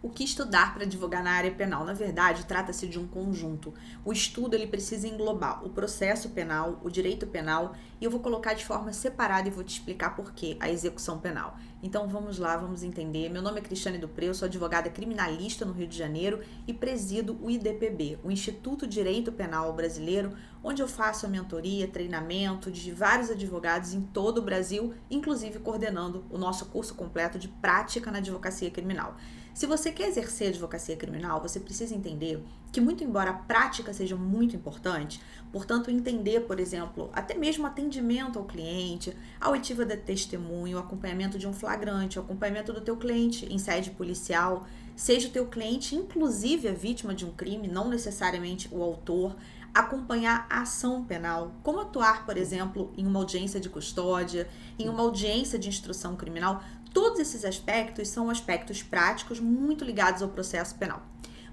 O que estudar para advogar na área penal? Na verdade, trata-se de um conjunto. O estudo ele precisa englobar o processo penal, o direito penal, e eu vou colocar de forma separada e vou te explicar por quê a execução penal. Então vamos lá, vamos entender. Meu nome é Cristiane Dupré, eu sou advogada criminalista no Rio de Janeiro e presido o IDPB, o Instituto de Direito Penal Brasileiro, onde eu faço a mentoria, treinamento de vários advogados em todo o Brasil, inclusive coordenando o nosso curso completo de prática na advocacia criminal. Se você quer exercer advocacia criminal, você precisa entender que, muito embora a prática seja muito importante, portanto, entender, por exemplo, até mesmo atendimento ao cliente, a oitiva de testemunho, o acompanhamento de um flagrante, o acompanhamento do teu cliente em sede policial, seja o teu cliente, inclusive a vítima de um crime, não necessariamente o autor, acompanhar a ação penal, como atuar, por exemplo, em uma audiência de custódia, em uma audiência de instrução criminal. Todos esses aspectos são aspectos práticos muito ligados ao processo penal.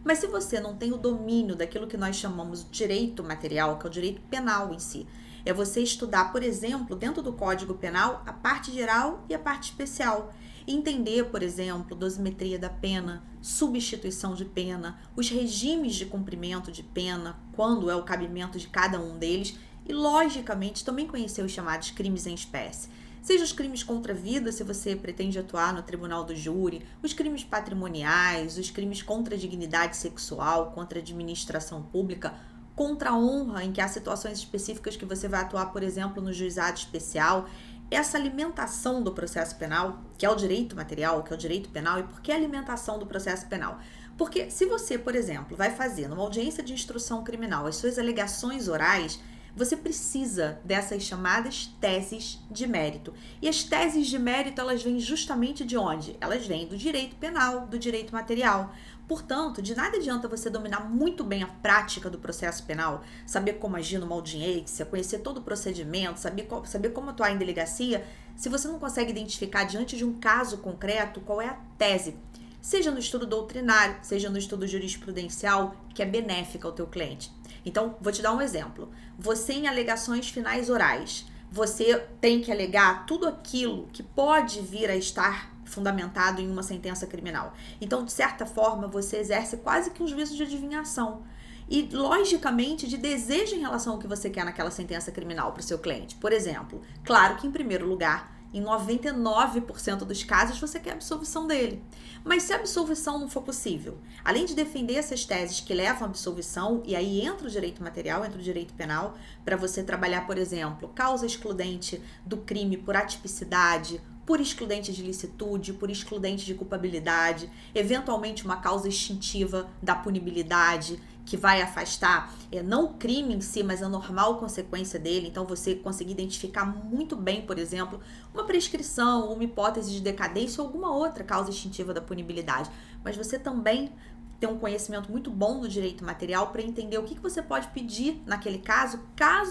Mas se você não tem o domínio daquilo que nós chamamos de direito material, que é o direito penal em si, é você estudar, por exemplo, dentro do Código Penal, a parte geral e a parte especial. Entender, por exemplo, dosimetria da pena, substituição de pena, os regimes de cumprimento de pena, quando é o cabimento de cada um deles, e, logicamente, também conhecer os chamados crimes em espécie. Seja os crimes contra a vida, se você pretende atuar no tribunal do júri, os crimes patrimoniais, os crimes contra a dignidade sexual, contra a administração pública, contra a honra, em que há situações específicas que você vai atuar, por exemplo, no juizado especial. Essa alimentação do processo penal, que é o direito material, que é o direito penal, e por que a alimentação do processo penal? Porque se você, por exemplo, vai fazer numa audiência de instrução criminal as suas alegações orais, você precisa dessas chamadas teses de mérito. E as teses de mérito, elas vêm justamente de onde? Elas vêm do direito penal, do direito material. Portanto, de nada adianta você dominar muito bem a prática do processo penal, saber como agir numa audiência, conhecer todo o procedimento, saber como atuar em delegacia, se você não consegue identificar diante de um caso concreto qual é a tese, seja no estudo doutrinário, seja no estudo jurisprudencial, que é benéfica ao teu cliente. Então, vou te dar um exemplo. Você, em alegações finais orais, você tem que alegar tudo aquilo que pode vir a estar fundamentado em uma sentença criminal. Então, de certa forma, você exerce quase que um juízo de adivinhação e, logicamente, de desejo em relação ao que você quer naquela sentença criminal para o seu cliente. Por exemplo, claro que, em primeiro lugar, em 99% dos casos, você quer a absolvição dele. Mas se a absolvição não for possível, além de defender essas teses que levam à absolvição, e aí entra o direito material, entra o direito penal, para você trabalhar, por exemplo, causa excludente do crime por atipicidade, por excludente de licitude, por excludente de culpabilidade, eventualmente uma causa extintiva da punibilidade, que vai afastar não o crime em si, mas a normal consequência dele. Então você conseguir identificar muito bem, por exemplo, uma prescrição, uma hipótese de decadência ou alguma outra causa extintiva da punibilidade. Mas você também ter um conhecimento muito bom do direito material para entender o que você pode pedir naquele caso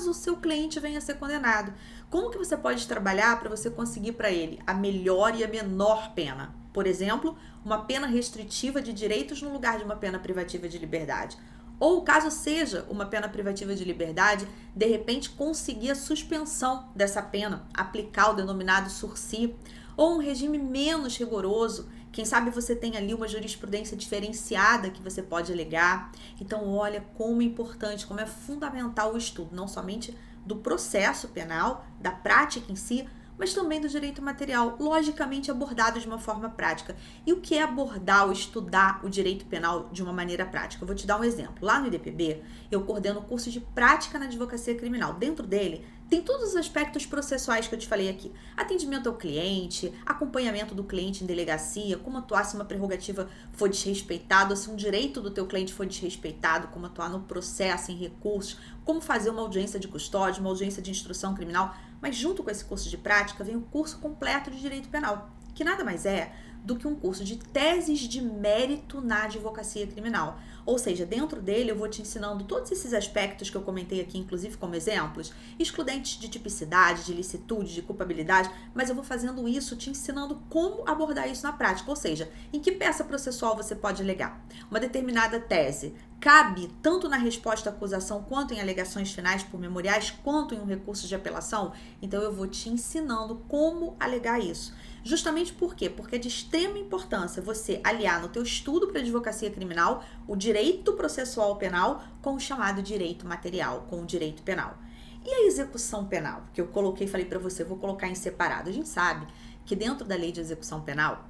o seu cliente venha a ser condenado. Como que você pode trabalhar para você conseguir para ele a melhor e a menor pena? Por exemplo, uma pena restritiva de direitos no lugar de uma pena privativa de liberdade. Ou, caso seja uma pena privativa de liberdade, de repente conseguir a suspensão dessa pena, aplicar o denominado sursi, ou um regime menos rigoroso. Quem sabe você tem ali uma jurisprudência diferenciada que você pode alegar. Então, olha como é importante, como é fundamental o estudo, não somente do processo penal, da prática em si, mas também do direito material, logicamente abordado de uma forma prática. E o que é abordar ou estudar o direito penal de uma maneira prática? Eu vou te dar um exemplo. Lá no IDPB, eu coordeno o curso de prática na advocacia criminal. Dentro dele, tem todos os aspectos processuais que eu te falei aqui. Atendimento ao cliente, acompanhamento do cliente em delegacia, como atuar se uma prerrogativa for desrespeitada, se um direito do teu cliente for desrespeitado, como atuar no processo, em recursos, como fazer uma audiência de custódia, uma audiência de instrução criminal. Mas junto com esse curso de prática vem o curso completo de direito penal, que nada mais é do que um curso de teses de mérito na advocacia criminal. Ou seja, dentro dele eu vou te ensinando todos esses aspectos que eu comentei aqui, inclusive como exemplos, excludentes de tipicidade, de licitude, de culpabilidade, mas eu vou fazendo isso te ensinando como abordar isso na prática, ou seja, em que peça processual você pode alegar. Uma determinada tese cabe tanto na resposta à acusação, quanto em alegações finais por memoriais, quanto em um recurso de apelação? Então eu vou te ensinando como alegar isso. Justamente por quê? Porque é de extrema importância você aliar no teu estudo para advocacia criminal o direito processual penal com o chamado direito material, com o direito penal. E a execução penal, que eu coloquei, falei para você, vou colocar em separado. A gente sabe que dentro da lei de execução penal,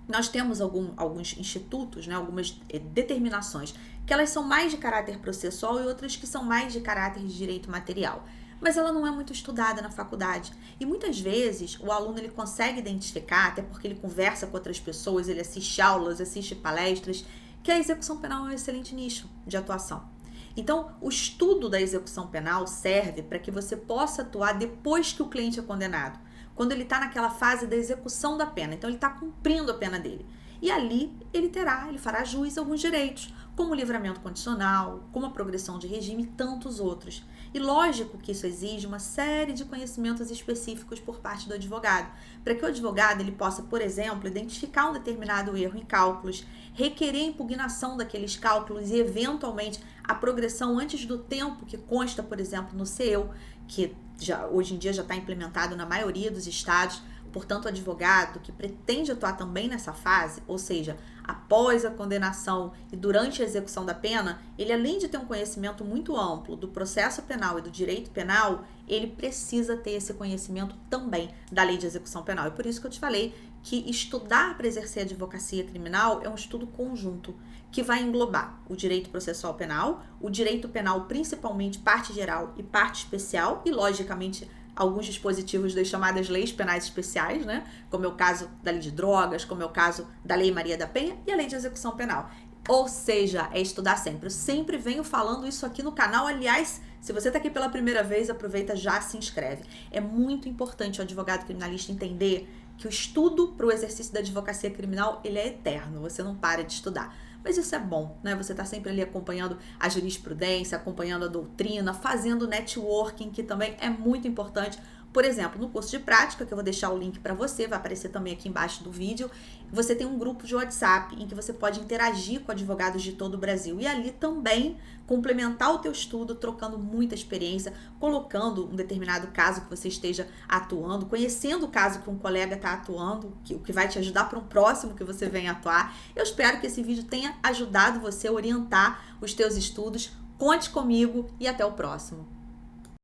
nós temos alguns institutos, né, algumas determinações, que elas são mais de caráter processual e outras que são mais de caráter de direito material. Mas ela não é muito estudada na faculdade. E muitas vezes o aluno ele consegue identificar, até porque ele conversa com outras pessoas, ele assiste aulas, assiste palestras, que a execução penal é um excelente nicho de atuação. Então, o estudo da execução penal serve para que você possa atuar depois que o cliente é condenado, quando ele está naquela fase da execução da pena. Então, ele está cumprindo a pena dele. E ali ele fará jus a alguns direitos, como o livramento condicional, como a progressão de regime e tantos outros. E lógico que isso exige uma série de conhecimentos específicos por parte do advogado, para que o advogado ele possa, por exemplo, identificar um determinado erro em cálculos, requerer a impugnação daqueles cálculos e, eventualmente, a progressão antes do tempo que consta, por exemplo, no CEU, que hoje em dia já está implementado na maioria dos estados. Portanto, o advogado que pretende atuar também nessa fase, ou seja, após a condenação e durante a execução da pena, ele além de ter um conhecimento muito amplo do processo penal e do direito penal, ele precisa ter esse conhecimento também da lei de execução penal. E por isso que eu te falei que estudar para exercer a advocacia criminal é um estudo conjunto, que vai englobar o direito processual penal, o direito penal principalmente parte geral e parte especial, e logicamente alguns dispositivos das chamadas leis penais especiais, né? Como é o caso da lei de drogas, como é o caso da lei Maria da Penha e a lei de execução penal. Ou seja, é estudar sempre. Eu sempre venho falando isso aqui no canal. Aliás, se você está aqui pela primeira vez, aproveita, já se inscreve. É muito importante o advogado criminalista entender que o estudo para o exercício da advocacia criminal, ele é eterno, você não para de estudar. Mas isso é bom, né? Você está sempre ali acompanhando a jurisprudência, acompanhando a doutrina, fazendo networking, que também é muito importante. Por exemplo, no curso de prática, que eu vou deixar o link para você, vai aparecer também aqui embaixo do vídeo, você tem um grupo de WhatsApp em que você pode interagir com advogados de todo o Brasil e ali também complementar o teu estudo, trocando muita experiência, colocando um determinado caso que você esteja atuando, conhecendo o caso que um colega está atuando, o que vai te ajudar para um próximo que você venha atuar. Eu espero que esse vídeo tenha ajudado você a orientar os teus estudos. Conte comigo e até o próximo.